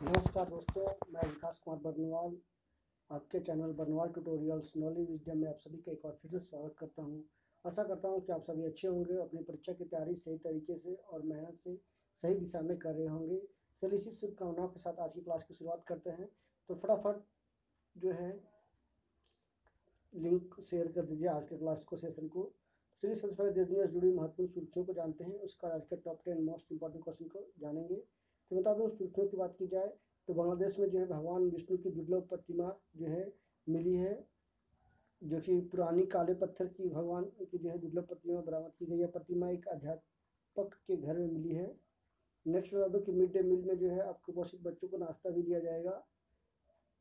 नमस्कार दोस्तों, मैं विकास कुमार बर्नवाल आपके चैनल बर्नवाल ट्यूटोरियल्स नॉलेज विद्या में आप सभी का एक बार फिर से स्वागत करता हूं। आशा करता हूं कि आप सभी अच्छे होंगे, अपनी परीक्षा की तैयारी सही तरीके से और मेहनत से सही दिशा में कर रहे होंगे। चलिए इसी शुभकामनाओं के साथ आज की क्लास की शुरुआत करते हैं। तो फटाफट जो है लिंक शेयर कर दीजिए आज के क्लास को, सेशन को। चलिए सबसे पहले देश दुनिया से जुड़ी महत्वपूर्ण सुर्खियों को जानते हैं, उसका आज के टॉप 10 मोस्ट इंपॉर्टेंट क्वेश्चन को जानेंगे। तो बता दूँ सुर्खियों की बात की जाए तो बांग्लादेश में जो है भगवान विष्णु की दुर्लभ प्रतिमा जो है मिली है, जो कि पुरानी काले पत्थर की भगवान की जो है दुर्लभ प्रतिमा बरामद की गई है। प्रतिमा एक अध्यापक के घर में मिली है। नेक्स्ट बता दो कि मिड डे मील में जो है आपको कुपोषित बच्चों को नाश्ता भी दिया जाएगा।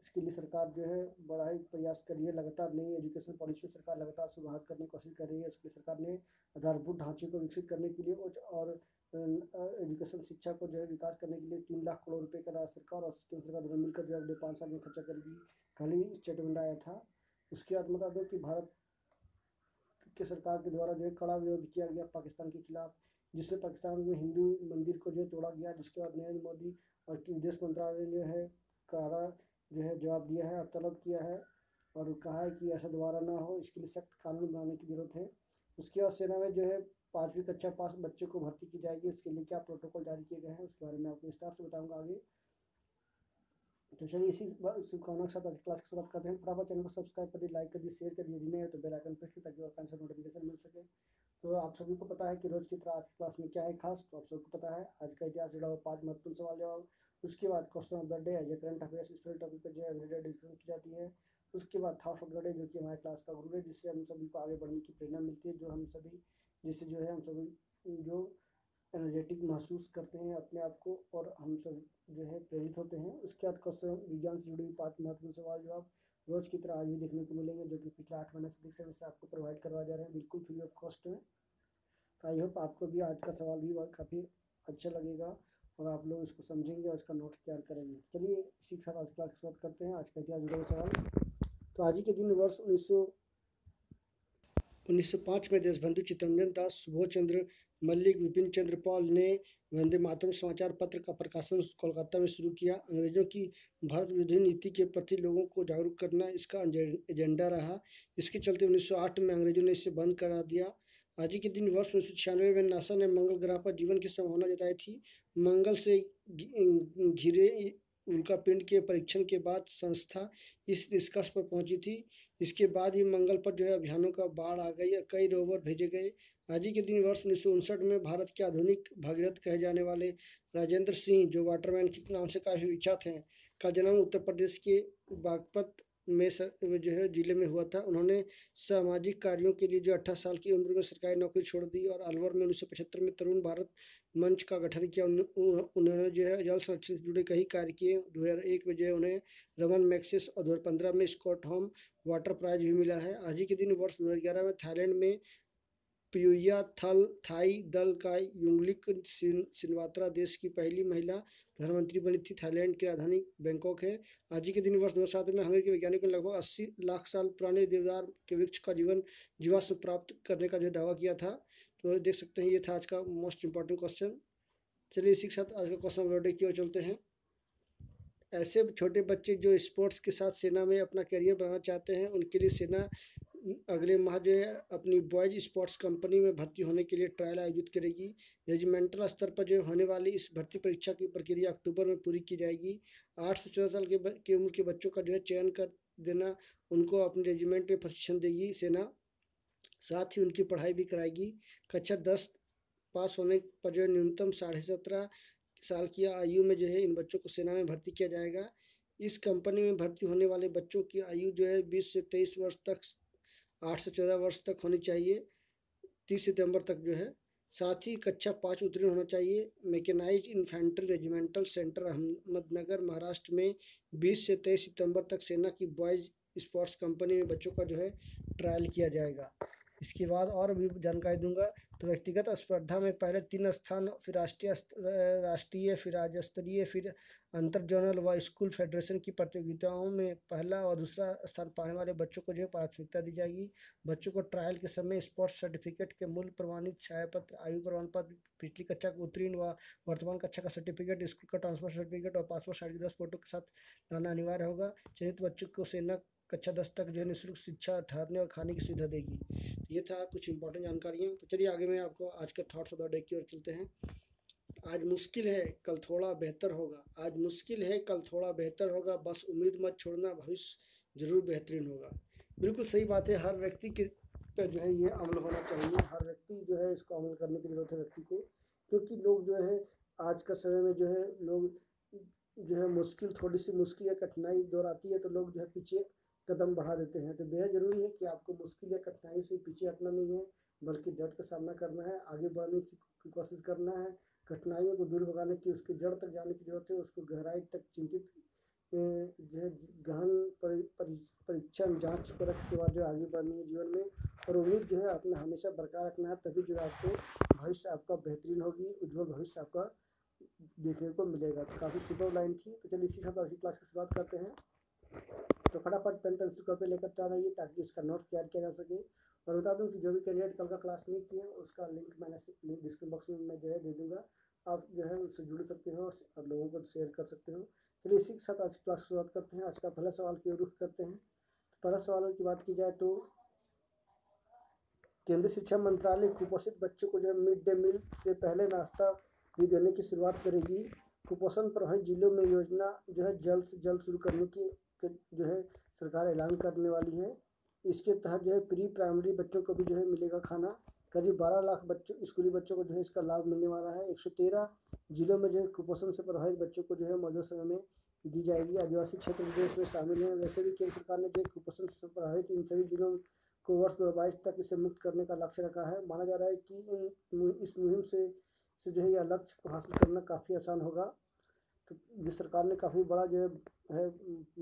इसके लिए सरकार जो है बड़ा ही प्रयास कर रही है। लगातार नई एजुकेशन पॉलिसी में सरकार लगातार सुधार करने की कोशिश कर रही है। इसके लिए सरकार ने आधारभूत ढांचे को विकसित करने के लिए और एजुकेशन शिक्षा को जो है विकास करने के लिए 3 लाख करोड़ रुपए का राज्य सरकार और केंद्र सरकार दोनों मिलकर जो है अगले 5 साल में खर्चा करेगी। कल ही स्टेटमेंट आया था। उसके बाद बता दो कि भारत के सरकार के द्वारा जो है कड़ा विरोध किया गया पाकिस्तान के खिलाफ, जिससे पाकिस्तान में हिंदू मंदिर को जो है तोड़ा गया। जिसके बाद नरेंद्र मोदी और विदेश मंत्रालय ने जो है कड़ा जो है जवाब दिया है और तलब किया है और कहा है कि ऐसा दोबारा ना हो, इसके लिए सख्त कानून बनाने की जरूरत है। उसके बाद सेना में जो है 5वीं कक्षा पास बच्चों को भर्ती की जाएगी। इसके लिए क्या प्रोटोकॉल जारी किए गए हैं उसके बारे में आपको विस्तार से बताऊंगा आगे। तो चलिए इसी शुभकामनाओं के साथ आज क्लास की शुरुआत करते हैं। फटाफट चैनल को सब्सक्राइब कर दिए, लाइक कर दिए, शेयर कर दिए, नहीं है तो बेल आइकन प्रेस करिए ताकि आपको आंसर नोटिफिकेशन मिल सके। तो आप सभी को पता है कि रोज की तरह आज की क्लास में क्या है खास, तो आप सबको पता है आज का इतिहास जुड़ा हुआ 5 महत्वपूर्ण सवाल जवाब। उसके बाद क्वेश्चन ऑफ द डे है, जो करंट अफेयर्स इस टॉपिक पर जो है एवरीडे डिस्कशन की जाती है। उसके बाद थॉट्स ऑफ द डे, जो कि हमारे क्लास का गुरु है, जिससे हम सभी को आगे बढ़ने की प्रेरणा मिलती है, जो हम सभी जिससे जो है हम सभी जो एनर्जेटिक महसूस करते हैं अपने आप को और हम सब जो है प्रेरित होते हैं। उसके बाद क्वेश्चन विज्ञान से जुड़ी 5 महत्वपूर्ण सवाल जवाब रोज की तरह आज भी देखने को मिलेंगे, जो कि पिछले 8 महीने से आपको प्रोवाइड करवाए जा रहे हैं बिल्कुल फ्री ऑफ कॉस्ट में। तो आई होप आपको भी आज का सवाल भी काफ़ी अच्छा लगेगा और आप लोग इसको समझेंगे और इसका नोट्स तैयार करेंगे। चलिए इसी के साथ आज क्लास की शुरुआत करते हैं। आज का इतिहास जुड़ा हुआ सवाल। तो आज ही के दिन वर्ष 1905 में देशबंधु चित्तरंजन दास, सुभाष चंद्र मल्लिक, विपिन चंद्र पॉल ने वंदे मातरम समाचार पत्र का प्रकाशन कोलकाता में शुरू किया। अंग्रेजों की भारत विरोधी नीति के प्रति लोगों को जागरूक करना इसका एजेंडा रहा। इसके चलते 1908 में अंग्रेजों ने इसे बंद करा दिया। आज ही के दिन वर्ष 1996 में नासा ने मंगल ग्रह पर जीवन की संभावना जताई थी। मंगल से घिरे उल्कापिंड के परीक्षण के बाद संस्था इस निष्कर्ष पर पहुंची थी। इसके बाद ही मंगल पर जो है अभियानों का बाढ़ आ गई, कई रोवर भेजे गए। आज ही के दिन वर्ष 1959 में भारत के आधुनिक भगीरथ कहे जाने वाले राजेंद्र सिंह, जो वाटरमैन के नाम से काफ़ी विख्यात हैं, का जन्म उत्तर प्रदेश के बागपत में जो है जिले में हुआ था। उन्होंने सामाजिक कार्यों के लिए जो 18 साल की उम्र में सरकारी नौकरी छोड़ दी और अलवर में 1975 में तरुण भारत मंच का गठन किया। उन्होंने जो है जल संरक्षण से जुड़े कई कार्य किए। 2001 में जो है उन्हें रमन मैग्सेसे और 2015 में स्टॉकहोम वाटर प्राइज भी मिला है। आज ही के दिन वर्ष 2011 में थाईलैंड में पियुया थाई दल का युंगलिक सिनवात्रा देश की पहली महिला प्रधानमंत्री बनी थी। थाईलैंड की राजधानी बैंकॉक है। आज ही के दिन वर्ष 2007 में हंगरी के वैज्ञानिकों ने लगभग 80 लाख साल पुराने देवदार के वृक्ष का जीवाश्म प्राप्त करने का जो दावा किया था। तो देख सकते हैं ये था आज का मोस्ट इंपॉर्टेंट क्वेश्चन। चलिए इसी के साथ आज का क्वेश्चन ऑफ द डे की ओर चलते हैं। ऐसे छोटे बच्चे जो स्पोर्ट्स के साथ सेना में अपना करियर बनाना चाहते हैं, उनके लिए सेना अगले माह जो है अपनी बॉयज स्पोर्ट्स कंपनी में भर्ती होने के लिए ट्रायल आयोजित करेगी। रेजिमेंटल स्तर पर जो होने वाली इस भर्ती परीक्षा की प्रक्रिया अक्टूबर में पूरी की जाएगी। 8 से 14 साल की उम्र के बच्चों का जो है चयन कर देना उनको अपने रेजिमेंट में प्रशिक्षण देगी सेना, साथ ही उनकी पढ़ाई भी कराएगी। कक्षा 10 पास होने पर जो है न्यूनतम 17.5 साल की आयु में जो है इन बच्चों को सेना में भर्ती किया जाएगा। इस कंपनी में भर्ती होने वाले बच्चों की आयु जो है 20 से 23 वर्ष तक, 8 से 14 वर्ष तक होनी चाहिए, 30 सितंबर तक जो है। साथ ही कक्षा 5 उत्तीर्ण होना चाहिए। Mechanised infantry regimental centre Ahmednagar Maharashtra में 20 से 23 सितंबर तक सेना की बॉयज स्पोर्ट्स कंपनी में बच्चों का जो है ट्रायल किया जाएगा। इसके बाद और भी जानकारी दूंगा। तो व्यक्तिगत स्पर्धा में पहले 3 स्थान, फिर राष्ट्रीय, फिर राज्य स्तरीय, फिर अंतर जोनल व स्कूल फेडरेशन की प्रतियोगिताओं में पहला और दूसरा स्थान पाने वाले बच्चों को जो है प्राथमिकता दी जाएगी। बच्चों को ट्रायल के समय स्पोर्ट्स सर्टिफिकेट के मूल प्रमाणित छाया पत्र, आयु प्रमाण पत्र, पिछली कक्षा को उत्तीर्ण व वर्तमान कक्षा का सर्टिफिकेट, स्कूल का ट्रांसफर सर्टिफिकेट और पासपोर्ट साइज 10 फोटो के साथ लाना अनिवार्य होगा। चयनित बच्चों को सेना कक्षा 10 तक जो है निःशुल्क शिक्षा, ठहरने और खाने की सुविधा देगी। ये था कुछ इंपॉर्टेंट जानकारियाँ। तो चलिए आगे मैं आपको आज के थॉट्स ऑफ द डे की ओर चलते हैं। आज मुश्किल है, कल थोड़ा बेहतर होगा। आज मुश्किल है, कल थोड़ा बेहतर होगा। बस उम्मीद मत छोड़ना, भविष्य जरूर बेहतरीन होगा। बिल्कुल सही बात है। हर व्यक्ति के पे जो है ये अमल होना चाहिए। हर व्यक्ति जो है इसको अमल करने की जरूरत है व्यक्ति को, क्योंकि लोग जो है आज का समय में जो है लोग जो है थोड़ी सी मुश्किल या कठिनाई दौर आती है तो लोग जो है पीछे कदम बढ़ा देते हैं। तो बेहद ज़रूरी है कि आपको मुश्किल या कठिनाई से पीछे हटना नहीं है, बल्कि डट का सामना करना है, आगे बढ़ने की कोशिश करना है। कठिनाइयों को दूर भगाने की, उसकी जड़ तक जाने की जरूरत है, उसको गहराई तक चिंतित जो है गहन परीक्षण जांच परख के बाद जो आगे बढ़नी है जीवन में। और उम्मीद जो है अपना हमेशा बरकरार रखना है, तभी जो आपको भविष्य आपका बेहतरीन होगी, उज्ज्वल भविष्य आपका देखने को मिलेगा। तो काफ़ी सुपर लाइन थी। तो चलिए इसी साथ आज की क्लास की शुरुआत करते हैं। तो फटाफट पेन पेंसिल कॉपी लेकर तैयार रहिए ताकि इसका नोट्स तैयार किया जा सके। और बता दूं कि जो भी कैंडिडेट कल का क्लास नहीं किए उसका लिंक मैंने डिस्क्रिप्शन बॉक्स में मैं जो है दे दूंगा। आप जो है उससे जुड़ सकते हो और लोगों को शेयर कर सकते हो। चलिए इसी के साथ आज क्लास की शुरुआत करते हैं। आज का पहला सवाल की ओर रुख करते हैं। पहला सवाल की बात की जाए तो केंद्रीय शिक्षा मंत्रालय कुपोषित बच्चों को जो है मिड डे मील से पहले नाश्ता भी देने की शुरुआत करेगी। कुपोषण प्रभावित जिलों में योजना जो है जल्द से जल्द शुरू करने की जो है सरकार ऐलान करने वाली है। इसके तहत जो है प्री प्राइमरी बच्चों को भी जो है मिलेगा खाना। करीब 12 लाख बच्चों स्कूली बच्चों को जो है इसका लाभ मिलने वाला है। 113 जिलों में जो है कुपोषण से प्रभावित बच्चों को जो है मौजूदा समय में दी जाएगी। आदिवासी क्षेत्र प्रदेश में शामिल हैं। वैसे भी केंद्र सरकार ने जो कुपोषण से प्रभावित इन सभी जिलों को वर्ष 2022 तक इसे मुक्त करने का लक्ष्य रखा है। माना जा रहा है कि इस मुहिम से जो है यह लक्ष्य को हासिल करना काफ़ी आसान होगा। तो ये सरकार ने काफ़ी बड़ा जो है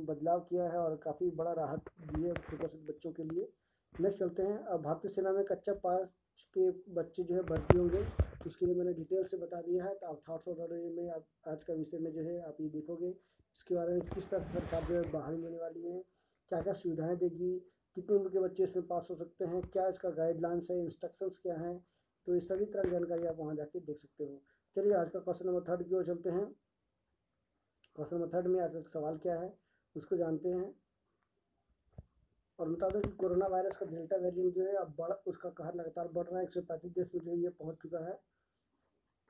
बदलाव किया है और काफ़ी बड़ा राहत दी है कुपोषित बच्चों के लिए। नेक्स्ट चलते हैं। अब भारतीय सेना में कक्षा 5 के बच्चे जो है भर्ती होंगे, उसके लिए मैंने डिटेल से बता दिया है। तो आप थॉट्स ऑफ द डे में आप आज का विषय में जो है आप ये देखोगे इसके बारे में किस तरह से सरकार जो है बहाली लेने वाली है, क्या क्या सुविधाएँ देगी, कितनी उम्र के बच्चे इसमें पास हो सकते हैं, क्या इसका गाइडलाइंस है, इंस्ट्रक्शंस क्या हैं। तो ये सभी तरह की जानकारी आप वहाँ जाके देख सकते हो। चलिए आज का क्वेश्चन नंबर 3 की ओर चलते हैं। क्वेश्चन नंबर 3 में आज का सवाल क्या है उसको जानते हैं। और बता दें कि कोरोना वायरस का डेल्टा वेरिएंट जो है अब उसका कहर लगातार बढ़ रहा है। 135 देश में जो है ये पहुँच चुका है।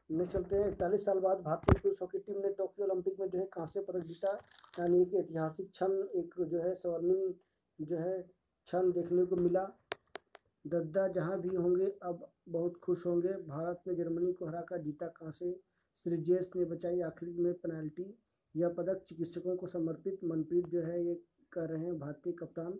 नेक्स्ट चलते हैं। 41 साल बाद भारतीय पुरुष हॉकी टीम ने टोक्यो ओलंपिक में जो है कांस्य पदक जीता। यानी एक ऐतिहासिक क्षण, एक जो है स्वर्णिम जो है क्षण देखने को मिला। दद्दा जहां भी होंगे अब बहुत खुश होंगे। भारत ने जर्मनी को हराकर जीता कांस्य। श्रीजेश ने बचाई आखिरी में पेनाल्टी। यह पदक चिकित्सकों को समर्पित, मनप्रीत जो है ये कर रहे हैं भारतीय कप्तान।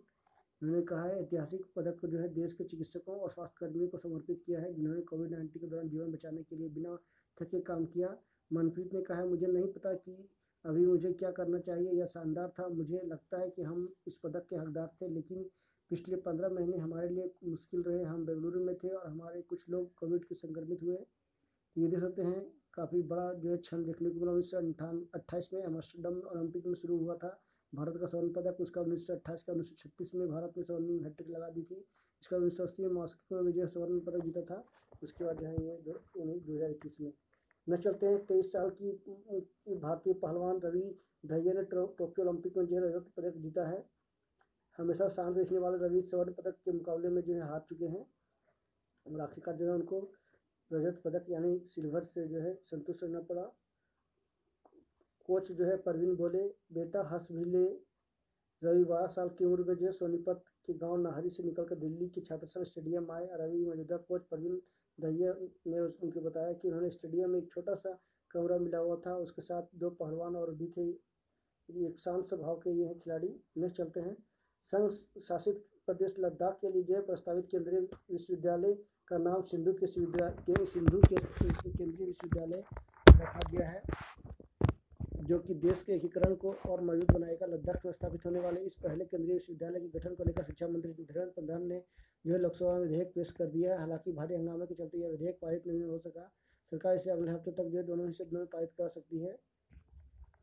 उन्होंने कहा है ऐतिहासिक पदक को जो है देश के चिकित्सकों और स्वास्थ्यकर्मियों को समर्पित किया है जिन्होंने कोविड-19 के दौरान जीवन बचाने के लिए बिना थके काम किया। मनप्रीत ने कहा है मुझे नहीं पता कि अभी मुझे क्या करना चाहिए। यह शानदार था। मुझे लगता है कि हम इस पदक के हकदार थे, लेकिन पिछले 15 महीने हमारे लिए मुश्किल रहे। हम बेंगलुरु में थे और हमारे कुछ लोग कोविड के संक्रमित हुए। ये देख सकते हैं काफ़ी बड़ा जो है क्षण देखने को मिला। 1928 में एम्स्टर्डम ओलंपिक में शुरू हुआ था भारत का स्वर्ण पदक। उसका 1928 का 1936 में भारत ने स्वर्ण हैट्रिक लगा दी थी। इसका 1980 में मॉस्को में विजय स्वर्ण पदक जीता था। उसके बाद जो है ये 2021 में। न चलते हैं। 23 साल की भारतीय पहलवान रवि दहिया ने टोक्यो ओलंपिक में जो है रजत पदक जीता है। हमेशा शांत देखने वाले रवि स्वर्ण पदक के मुकाबले में जो है हार चुके हैं और आखिरकार जो है उनको रजत पदक यानी सिल्वर से जो है संतुष्ट रहना पड़ा। कोच जो है परवीन बोले बेटा हंस भी ले। रवि 12 साल की उम्र में जो है सोनीपत के गांव नाहरी से निकलकर दिल्ली के छात्रसंघ स्टेडियम आए। रवि मौजूदा कोच परवीन दहिया ने उनको बताया कि उन्होंने स्टेडियम में एक छोटा सा कमरा मिला हुआ था। उसके साथ 2 पहलवान और भी थे। एक शांत स्वभाव के ये हैं खिलाड़ी। नेक्स्ट चलते हैं। संघ शासित प्रदेश लद्दाख के लिए जो है प्रस्तावित केंद्रीय विश्वविद्यालय का नाम सिंधु केंद्रीय विश्वविद्यालय रखा गया है। जो कि देश के एकीकरण को और मजबूत बनाएगा। लद्दाख में स्थापित होने वाले इस पहले केंद्रीय विश्वविद्यालय के गठन को लेकर शिक्षा मंत्री धर्मेंद्र प्रधान ने जो है लोकसभा में विधेयक पेश कर दिया है। हालांकि भारी हंगामे के चलते यह विधेयक पारित नहीं हो सका। सरकार इसे अगले हफ्ते तक जो है दोनों ही सदनों में पारित कर सकती है।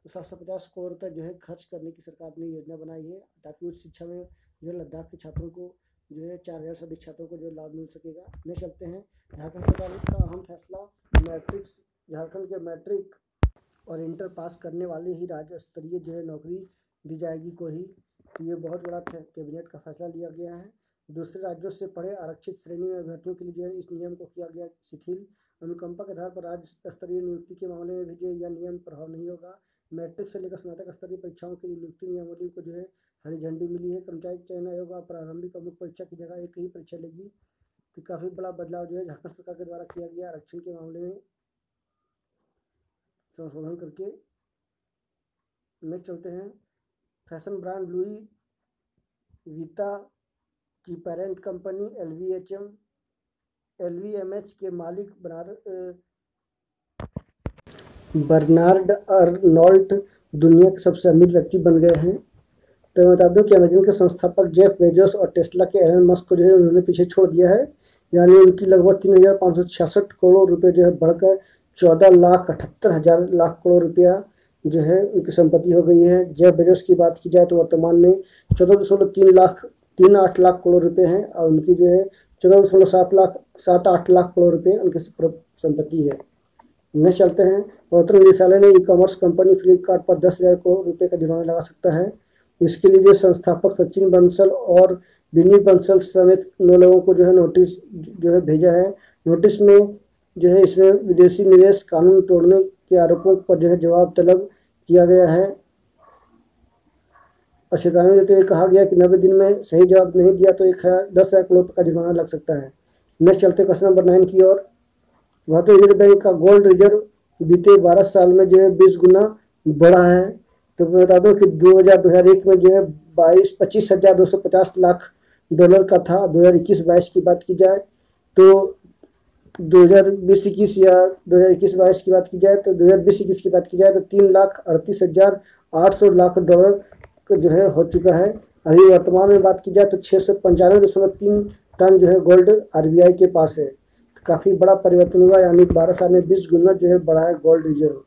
तो 750 करोड़ रुपये जो है खर्च करने की सरकार ने योजना बनाई है, ताकि उच्च शिक्षा में जो है लद्दाख के छात्रों को जो है 4000 से अधिक छात्रों को जो लाभ मिल सकेगा। ले चलते हैं झारखंड सरकार का अहम फैसला, मैट्रिक्स झारखंड के मैट्रिक और इंटर पास करने वाले ही राज्य स्तरीय जो है नौकरी दी जाएगी को ही। तो ये बहुत बड़ा कैबिनेट का फैसला लिया गया है। दूसरे राज्यों से पढ़े आरक्षित श्रेणी में अभ्यर्थियों के लिए जो है इस नियम को किया गया शिथिल। अनुकंपा के आधार पर राज्य स्तरीय नियुक्ति के मामले में भी जो यह नियम प्रभाव नहीं होगा। मैट्रिक से लेकर स्नातक स्तरीय परीक्षाओं के लिए नियुक्ति नियमावली को जो है हरी झंडी मिली है। कर्मचारी चयन आयोग और प्रारंभिक और मुख्य परीक्षा की जगह एक ही परीक्षा लेगी। तो काफ़ी बड़ा बदलाव जो है झारखंड सरकार के द्वारा किया गया आरक्षण के मामले में संशोधन करके। नेक्स्ट चलते हैं, फैशन ब्रांड लुई विता की पेरेंट कंपनी LVMH के मालिक बर्नार्ड अर्नोल्ट दुनिया के सबसे अमीर व्यक्ति बन गए हैं। तो मैं बता दूं कि अमेजन के संस्थापक जेफ बेजोस और टेस्ला के एलन मस्क को जो है उन्होंने पीछे छोड़ दिया है। यानी उनकी लगभग 3566 करोड़ रुपए जो है बढ़कर 14,78,000 करोड़ रुपया जो है उनकी संपत्ति हो गई है। जेफ बेजोस की बात की जाए तो वर्तमान में 14.38 लाख करोड़ रुपए हैं और उनकी जो है 14.78 लाख करोड़ रुपए उनकी संपत्ति है। नेक्स्ट चलते हैं, प्रवर्तन निदेशालय ने ई कॉमर्स कंपनी फ्लिपकार्ट पर 10,000 करोड़ रुपए का जुर्माना लगा सकता है। इसके लिए जो संस्थापक सचिन बंसल और विनी बंसल समेत 9 लोगों को जो है नोटिस जो है भेजा है। नोटिस में जो है इसमें विदेशी निवेश कानून तोड़ने के आरोपों पर जो है जवाब तलब किया गया है। और चेतावनी देते हुए कहा गया कि 90 दिन में सही जवाब नहीं दिया तो 10,000 करोड़ का जुर्माना लग सकता है। नेक्स्ट चलते क्वेश्चन नंबर 9 की ओर। भारतीय रिजर्व बैंक का गोल्ड रिजर्व बीते 12 साल में जो है 20 गुना बढ़ा है। तो मैं बता दूं कि 2001 में जो है 25,250 लाख डॉलर का था। 2021-22 की बात की जाए तो 2020-21 या 2021-22 की बात की जाए तो 2020-21 की बात की जाए तो 3,38,800 लाख डॉलर जो है हो चुका है। अभी वर्तमान में बात की जाए तो 695.3 टन जो है गोल्ड RBI के पास है। काफ़ी बड़ा परिवर्तन हुआ, यानी 12 साल में 20 गुना जो है बढ़ा है गोल्ड रिजर्व।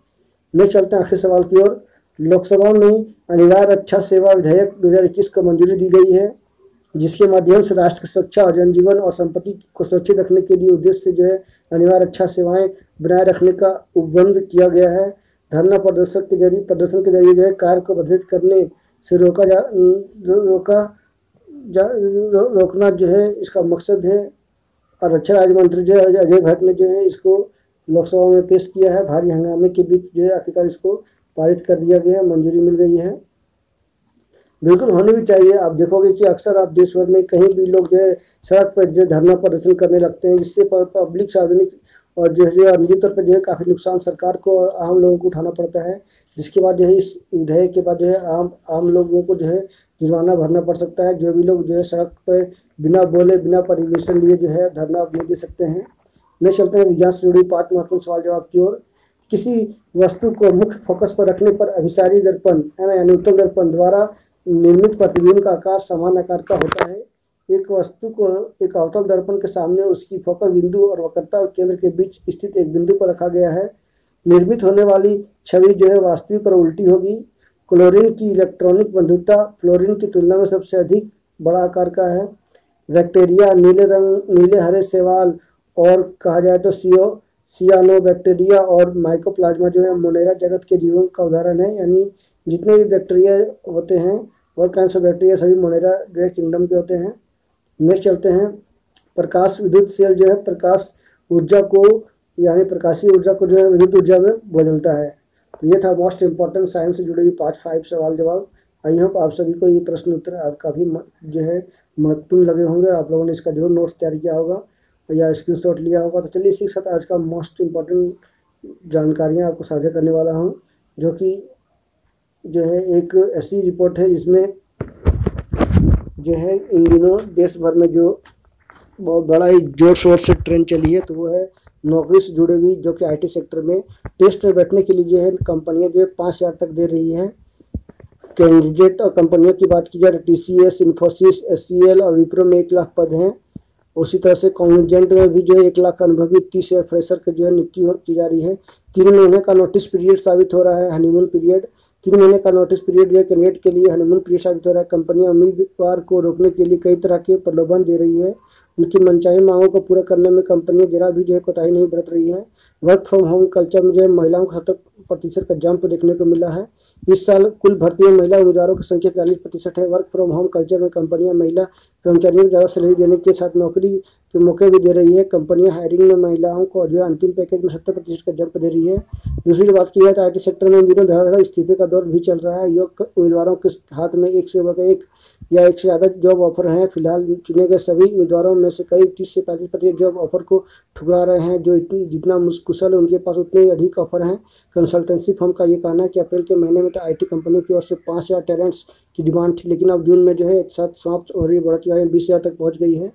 नेक्स्ट चलते हैं आखिरी सवाल की ओर। लोकसभा में अनिवार्य रक्षा सेवा विधेयक 2021 को मंजूरी दी गई है, जिसके माध्यम से राष्ट्र की सुरक्षा और जनजीवन और संपत्ति को सुरक्षित रखने के लिए उद्देश्य से जो है अनिवार्य रक्षा सेवाएं बनाए रखने का उपबंध किया गया है। धरना प्रदर्शन के जरिए जो है कार्य को बाधित करने से रोकना जो है इसका मकसद है। और रक्षा राज्य मंत्री जो है अजय भट्ट ने जो है इसको लोकसभा में पेश किया है। भारी हंगामे के बीच जो है आखिरकार इसको पारित कर दिया गया है, मंजूरी मिल गई है। बिल्कुल होनी भी चाहिए। आप देखोगे कि अक्सर आप देश भर में कहीं भी लोग जो है सड़क पर जो धरना प्रदर्शन करने लगते हैं, जिससे पब्लिक सार्वजनिक और जो है निजी तौर पर जो है काफ़ी नुकसान सरकार को और आम लोगों को उठाना पड़ता है। जिसके बाद जो है इस विधेयक के बाद जो है आम लोगों को जो है जुर्माना भरना पड़ सकता है। जो भी लोग जो है सड़क पर बिना बोले बिना परमिशन लिए जो है धरना नहीं दे सकते हैं। नेक्स्ट चलते हैं विज्ञान से जुड़ी 5 महत्वपूर्ण सवाल जवाब की ओर। किसी वस्तु को मुख्य फोकस पर रखने पर अभिसारी दर्पण यानी उत्तल दर्पण द्वारा निर्मित प्रतिबिंब का आकार समान आकार का होता है। एक वस्तु को एक अवतल दर्पण के सामने उसकी फोकस बिंदु और वक्रता केंद्र के बीच स्थित एक बिंदु पर रखा गया है। निर्मित होने वाली छवि जो है वास्तविक और उल्टी होगी। क्लोरीन की इलेक्ट्रॉनिक बंधुता फ्लोरीन की तुलना में सबसे अधिक बड़ा आकार का है। बैक्टीरिया नीले हरे शैवाल और कहा जाए तो सियानो बैक्टीरिया और माइकोप्लाज्मा जो है मोनेरा जगत के जीवों का उदाहरण है। यानी जितने भी बैक्टीरिया होते हैं और कैंसर बैक्टीरिया सभी मोनेरा जो है किंगडम के होते हैं। नेक्स्ट चलते हैं प्रकाश विद्युत सेल जो है प्रकाश ऊर्जा को यानी प्रकाशीय ऊर्जा को जो है विद्युत ऊर्जा में बदलता है। तो ये था मोस्ट इंपॉर्टेंट साइंस से जुड़े हुए 5 सवाल जवाब। आई होप आप सभी को ये प्रश्न उत्तर आपका भी जो है महत्वपूर्ण लगे होंगे। आप लोगों ने इसका जरूर नोट्स तैयार किया होगा या स्क्रीनशॉट लिया होगा। तो चलिए इसी के साथ आज का मोस्ट इम्पॉर्टेंट जानकारियाँ आपको साझा करने वाला हूँ, जो कि जो है एक ऐसी रिपोर्ट है जिसमें जो है इन दिनों देश भर में जो बहुत बड़ा ही जोर शोर से ट्रेंड चली है, तो वो है नौकरी से जुड़े हुई जो कि IT सेक्टर में टेस्ट में बैठने के लिए जो है कंपनियां जो है 5,000 तक दे रही है। कैंडिडेट और कंपनियों की बात की जाए तो TCS, इन्फोसिस, HCL और विप्रो में 1 लाख पद हैं। उसी तरह से कॉन्जेंट में भी जो है 1 लाख अनुभवी 30 फ्रेशर के जो है नियुक्ति की जा रही है। 3 महीने का नोटिस पीरियड साबित हो रहा है, हनीमून पीरियड। 3 महीने का नोटिस पीरियड जो है कैंडिडेट के लिए हनीमून पीरियड साबित हो रहा है। कंपनियां उम्मीदवार को रोकने के लिए कई तरह के प्रलोभन दे रही है। उनकी मनचाही मांगों को पूरा करने में कंपनियां जरा भी जो है कोताही नहीं बरत रही है। वर्क फ्रॉम होम कल्चर में जो है महिलाओं को 70% का जंप देखने को मिला है। इस साल कुल भर्ती में महिला उम्मीदवारों की संख्या 40% है। वर्क फ्रॉम होम कल्चर में कंपनियां महिला कर्मचारियों को ज़्यादा सैलरी देने के साथ नौकरी के मौके भी दे रही है। कंपनियां हायरिंग में महिलाओं को जो है अंतिम पैकेज में 70% का जंप दे रही है। दूसरी बात की जाए तो IT सेक्टर में इन दिनों धड़ाधड़ इस्तीफे का दौर भी चल रहा है। योग्य उम्मीदवारों के हाथ में एक से बढ़कर एक या एक से ज़्यादा जॉब ऑफर हैं। फिलहाल चुने गए सभी उम्मीदवारों में से करीब 30 से 35% जॉब ऑफर को ठुकरा रहे हैं। जो जितना कुशल है उनके पास उतने ही अधिक ऑफर हैं। कंसल्टेंसी फर्म का ये कहना है कि अप्रैल के महीने में तो IT कंपनी की ओर से 5,000 टैलेंट्स की डिमांड थी, लेकिन अब जून में जो है एक साथ समाप्त हो रही बढ़ती है, 20,000 तक पहुँच गई है।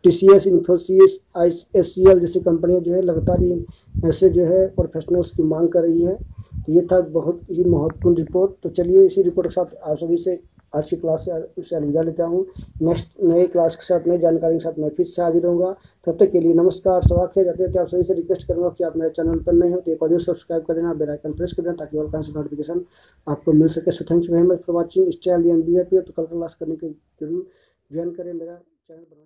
TCS, इन्फोसिस, HCL जैसी कंपनियां जो है लगातार ही ऐसे जो है प्रोफेशनल्स की मांग कर रही है। तो ये था बहुत ही महत्वपूर्ण रिपोर्ट। तो चलिए इसी रिपोर्ट के साथ आप सभी से आज की क्लास से अलविदा लेता हूँ। नेक्स्ट नए क्लास के साथ नई जानकारी के साथ मैं फिर से हाजिर होऊंगा। तब तक के लिए नमस्कार। सवाल किया जाते थे आप सभी से रिक्वेस्ट करूँगा कि आप मेरे चैनल पर नए हो तो एक और सब्सक्राइब कर देना, बेल आइकन प्रेस कर देना ताकि ऑल काइंड ऑफ नोटिफिकेशन आपको मिल सके। So thanks very much for watching. इस चैनल MBA पे तो कल क्लास करने के जरूर ज्वाइन करें मेरा चैनल।